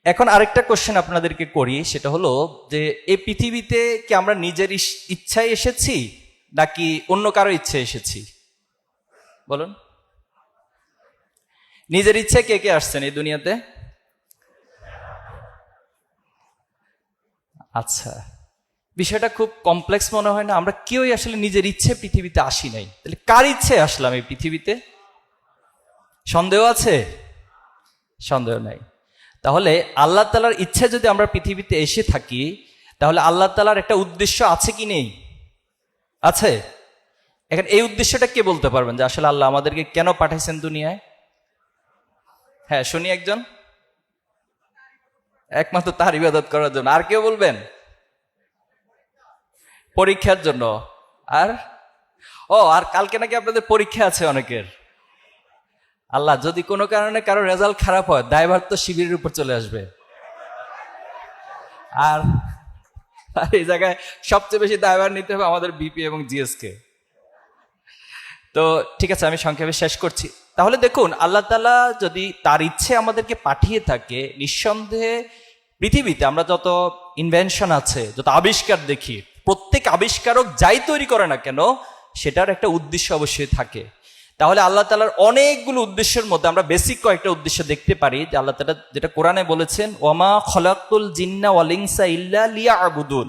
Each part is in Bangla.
এখন আরেকটা কোশ্চেন আপনাদেরকে করি, সেটা হলো যে এই পৃথিবীতে কি আমরা নিজের ইচ্ছায় এসেছি নাকি অন্য কারো ইচ্ছায় এসেছি? বলুন, নিজের ইচ্ছায় কে কে আসছেন এই দুনিয়াতে? আচ্ছা, বিষয়টা খুব কমপ্লেক্স মনে হয় না? আমরা কেউই আসলে নিজের ইচ্ছে পৃথিবীতে আসি নাই, তাহলে কার ইচ্ছে আসলাম এই পৃথিবীতে? সন্দেহ আছে? সন্দেহ নাই। তাহলে আল্লাহ তাআলার ইচ্ছে যদি আমরা পৃথিবীতে এসে থাকি, তাহলে আল্লাহ তাআলার একটা উদ্দেশ্য আছে কি নেই? আছে। এখন এই উদ্দেশ্যটা কে বলতে পারবেন যে আসলে আল্লাহ আমাদেরকে কেন পাঠাইছেন দুনিয়ায়? হ্যাঁ, শুনি একজন। একমাত্র তার ইবাদত করার জন্য। আর কেউ বলবেন? পরীক্ষার জন্য। আর আর কালকে নাকি আপনাদের পরীক্ষা আছে অনেকের। আল্লাহ, যদি কোনো কারণে কারো রেজাল্ট খারাপ হয়, দায়ভার তো শিবিরের উপর চলে আসবে। আর এই জায়গায় সবচেয়ে বেশি দায়ভার নিতে হবে আমাদের বিপি এবং জিএস কে। তো ঠিক আছে, আমি সংক্ষেপে শেষ করছি। তাহলে দেখুন, আল্লাহ তাআলা যদি তার ইচ্ছে আমাদেরকে পাঠিয়ে থাকে, নিঃসন্দেহে পৃথিবীতে আমরা যত ইনভেনশন আছে, যত আবিষ্কার দেখি, প্রত্যেক আবিষ্কারক যাই তৈরি করে না কেন, সেটার একটা উদ্দেশ্য অবশ্যই থাকে। তাহলে আল্লাহ তাআলার অনেকগুলো উদ্দেশ্যের মধ্যে আমরা বেসিক কয়েকটা উদ্দেশ্য দেখতে পারি যে আল্লাহ তাআলা যেটা কোরআনে বলেছেন, ওয়ামা খলাকতুল জিন্না ওয়াল ইনসা ইল্লা লিয়াবুদুন,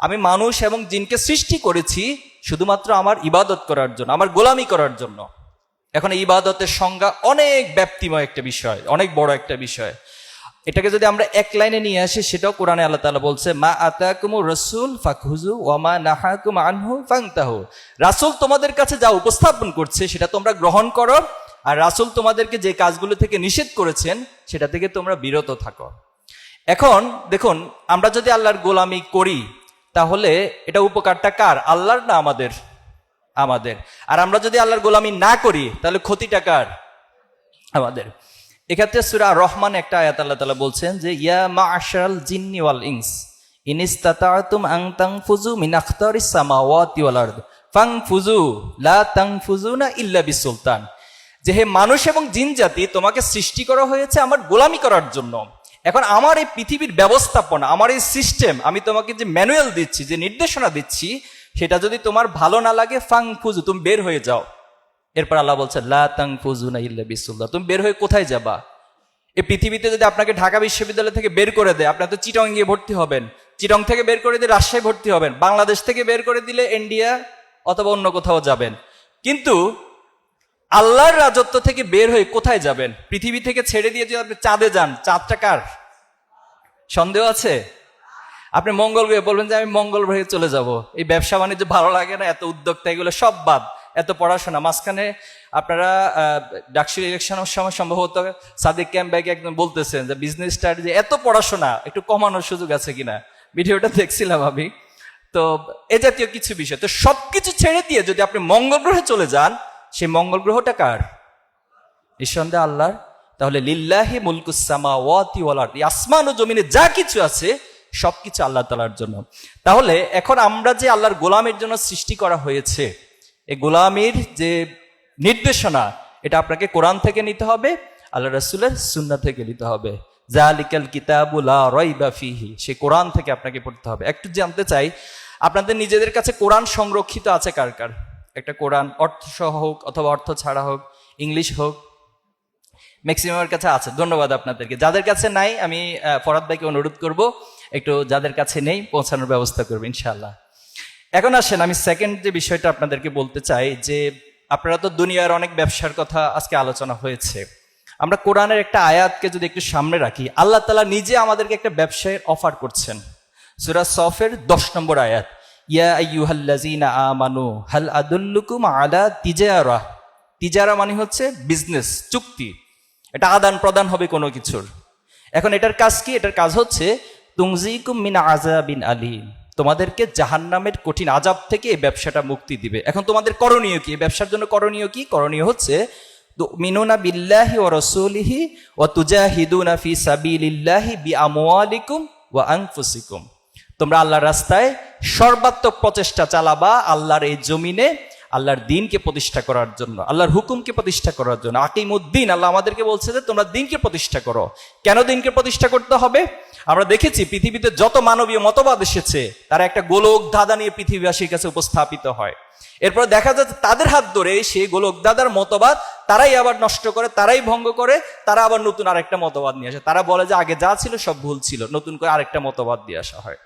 আমি মানুষ এবং জিনকে সৃষ্টি করেছি শুধুমাত্র আমার ইবাদত করার জন্য, আমার গোলামি করার জন্য। এখন এই ইবাদতের সংজ্ঞা অনেক ব্যাপ্তিময় একটা বিষয়, অনেক বড় একটা বিষয়। এটাকে যদি আমরা এক লাইনে নিয়ে আসি, সেটাও কোরআনে আল্লাহ তাআলা বলছে, মা আতাকুমুর রাসূল ফাখুযু ওয়া মা নাহাকুম আনহু ফান্তাহু। রাসূল তোমাদের কাছে যা উপস্থাপন করছে সেটা তোমরা গ্রহণ করো, আর রাসূল তোমাদেরকে যে কাজগুলো থেকে নিষেধ করেছেন সেটা থেকে তোমরা বিরত থাকো। এখন দেখুন, আমরা যদি আল্লাহর গোলামি করি, তাহলে এটা উপকারটা কার? আল্লাহর না আমাদের? আমাদের। আর আমরা যদি আল্লাহর গোলামি না করি, তাহলে ক্ষতিটা কার? আমাদের। এক্ষেত্রে সূরা রহমান একটা আয়াত আল্লাহ তাআলা বলছেন যে, ইয়া মা'আশারাল জিন্নি ওয়াল ইনস ইন ইসতাতা'তুম আন তানফুযু মিন আখতারিস সামাওয়াতি ওয়াল আরদ ফানফুযু লা তানফুযুনা ইল্লা বিসুলতান। যে হে মানুষ এবং জিন জাতি, তোমাকে সৃষ্টি করা হয়েছে আমার গোলামি করার জন্য। এখন আমার এই পৃথিবীর ব্যবস্থাপনা, আমার এই সিস্টেম, আমি তোমাকে যে ম্যানুয়াল দিচ্ছি, যে নির্দেশনা দিচ্ছি, সেটা যদি তোমার ভালো না লাগে, ফানফুযু, তুমি বের হয়ে যাও। এরপর আল্লাহ বলছে, লা তানফুযুনা ইল্লা বিসুলতান, তুমি বের হয়ে কোথায় যাবা? এই পৃথিবীতে যদি আপনাকে ঢাকা বিশ্ববিদ্যালয় থেকে বের করে দেয়, আপনার তো চিটং গিয়ে ভর্তি হবেন, চিটং থেকে বের করে দিয়ে রাজশাহী ভর্তি হবেন, বাংলাদেশ থেকে বের করে দিলে ইন্ডিয়া অথবা অন্য কোথাও যাবেন। কিন্তু আল্লাহর রাজত্ব থেকে বের হয়ে কোথায় যাবেন? পৃথিবী থেকে ছেড়ে দিয়ে যদি আপনি চাঁদে যান, চাঁদটা কার? সন্দেহ আছে? আপনি মঙ্গল গ্রহে বলবেন যে আমি মঙ্গল গ্রহে চলে যাব, এই ব্যবসা বাণিজ্য ভালো লাগে না, এত উদ্যোক্তা, এগুলো সব বাদ, এত পড়াশোনা। মাঝখানে আপনারা ডাকসুর ইলেকশনের সময় সম্ভবত সাদিক ক্যাম্প ব্যাগে একদম বলতেছেন যে বিজনেস স্ট্র্যাটেজি, এত পড়াশোনা একটু কমানোর সুযোগ আছে কিনা, ভিডিওটা দেখছিলাম আমি। তো এ জাতীয় কিছু বিষয়, তো সবকিছু ছেড়ে দিয়ে যদি আপনি মঙ্গল গ্রহে চলে যান, সেই মঙ্গল গ্রহটা কার? নিঃসন্দেহে আল্লাহর। তাহলে লিল্লাহি মুলকুস সামাওয়াতি ওয়াল আরদ, আসমান ও জমিনে যা কিছু আছে সবকিছু আল্লাহ তাআলার জন্য। তাহলে এখন আমরা যে আল্লাহর গোলামের জন্য সৃষ্টি করা হয়েছে, এই গোলামির যে নির্দেশনা, এটা আপনাকে কোরআন থেকে নিতে হবে, আল্লাহ রাসূলের সুন্নাহ থেকে নিতে হবে। যালিকাল কিতাবু লা রাইবা ফিহি, সেই কোরআন থেকে আপনাকে পড়তে হবে। একটু জানতে চাই, আপনাদের নিজেদের কাছে কোরআন সংরক্ষিত আছে কার কার? একটা কোরআন অর্থ সহ হোক অথবা অর্থ ছাড়া হোক, ইংলিশ হোক, ম্যাক্সিমামের কাছে আছে। ধন্যবাদ আপনাদেরকে। যাদের কাছে নাই, আমি ফরাদ ভাইকে অনুরোধ করব একটু যাদের কাছে নেই পৌঁছানোর ব্যবস্থা করবো ইনশাআল্লাহ। এখন আসেন, আমি সেকেন্ড যে বিষয়টা আপনাদেরকে বলতে চাই, যে আপনারা তো দুনিয়ার অনেক ব্যবসার কথা আজকে আলোচনা হয়েছে। আমরা কোরআনের একটা আয়াতকে যদি একটু সামনে রাখি, আল্লাহ তাআলা নিজে আমাদেরকে একটা ব্যবসায়ের অফার করছেন। সূরা সফের 10 নম্বর আয়াত, ইয়া আইয়ুহাল্লাযীনা আমানু হাল আদুল্লুকুম আলা তিজারা। তিজারা মানে হচ্ছে বিজনেস, চুক্তি, এটা আদান প্রদান হবে কোনো কিছুর। এখন এটার কাজ কি? এটার কাজ হচ্ছে তুনজিকুম মিন আযাবিন আলীম, তোমাদেরকে জাহান্নামের কঠিন আযাব থেকে এই ব্যবসাটা মুক্তি দিবে। এখন তোমাদের করণীয় কি? এই ব্যবসার জন্য করণীয় কি? করণীয় হচ্ছে তুমিনুনা বিল্লাহি ওয়া রাসূলিহি ওয়া তুজাহিদুনা ফি সাবিলিল্লাহি বিআমওয়ালিকুম ওয়া আনফুসিকুম। তোমরা আল্লাহর রাস্তায় সর্বাত্মক প্রচেষ্টা চালাবা আল্লাহর এই জমিনে, আল্লাহর দ্বীনকে প্রতিষ্ঠা করার জন্য, আল্লাহর হুকুমকে প্রতিষ্ঠা করার জন্য। আকিমুদ্দিন, আল্লাহ আমাদেরকে বলছে যে তোমরা দ্বীনকে প্রতিষ্ঠা করো। কেন দ্বীনকে প্রতিষ্ঠা করতে হবে? আমরা দেখেছি পৃথিবীতে যত মানবীয় মতবাদ এসেছে তারা একটা গোলক ধাঁধা নিয়ে পৃথিবীবাসীর কাছে উপস্থাপিত হয়। এরপর দেখা যাচ্ছে তাদের হাত ধরে সেই গোলক ধাঁধার মতবাদ তারাই আবার নষ্ট করে, তারাই ভঙ্গ করে, তারা আবার নতুন আরেকটা মতবাদ নিয়ে আসে। তারা বলে যে আগে যা ছিল সব ভুল ছিল, নতুন করে আরেকটা মতবাদ দিয়ে আসা হয়।